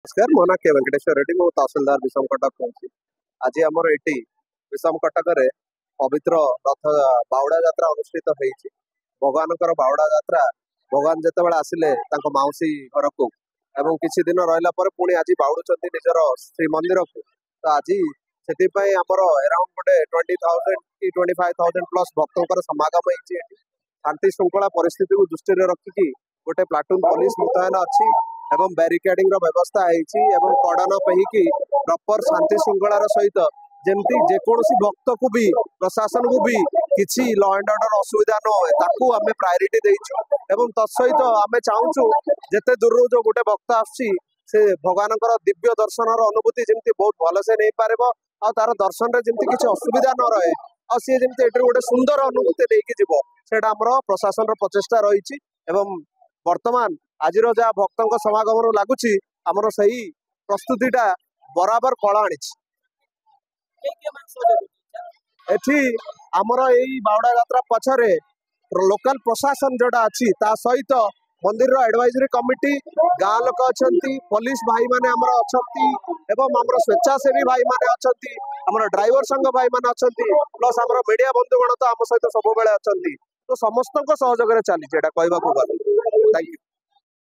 नमस्कार मो ना के वेंकटेश्वर रेड्डी मो तहसीलदार विषम कटक कहूँ। आज आमर ये विषम कटक पवित्र रथ बावड़ा यात्रा अनुष्ठित होती। भगवान बावड़ा यात्रा भगवान जिते आसिले मौसी घर को एवं किसी दिन रहा पुणी आज बाउड़ निजर श्रीमंदिर को। तो आज से आमर अराउंड गोटे 20,000 कि 25,000 प्लस भक्तों समागम होती। शांति श्रृंखला परिस्थिति को दृष्टि रखिकी गोटे प्लाटून पुलिस मुतयन अच्छी एवं बैरिकेडिंग व्यवस्था है कड़न पहिकी प्रॉपर शांति श्रृंखलार सहित जमती जेकोसी भक्त को भी प्रशासन को भी किसी लॉ एंड ऑर्डर असुविधा न हो ताकू आमे प्रायोरिटी देइछु एवं तत्सहित आमे चाहूछु जेते दूर जो गोटे भक्त आसी से भगवान दिव्य दर्शन अनुभूति जमती बहुत भल से नहीं पारे आ तार दर्शन रे जमती किसी असुविधा न रहे आ सी जमती एटर गोटे सुंदर अनुभूति लेके जीव सेटा हमर प्रशासन रो प्रचेष्टा रही एवं वर्तमान आज जहाँ भक्तों समागम लगुच आमर सही प्रस्तुतिटा बराबर कल आनी आमर यही बावड़ा यात्रा पछरे लोकल प्रशासन जोड़ा अच्छी ता सहित मंदिर एडवाइजरी कमिटी गाँ लोक अच्छा पुलिस भाई माने आमर अच्छा एवं आमर स्वेच्छासेवी भाई माने अच्छा आमर ड्राइवर संघ भाई माने अच्छा प्लस आमर मीडिया बंधुगण तो आम सहित सब बेले अच्छा तो समस्त सहयोग चली कहवाक गले। Thank you.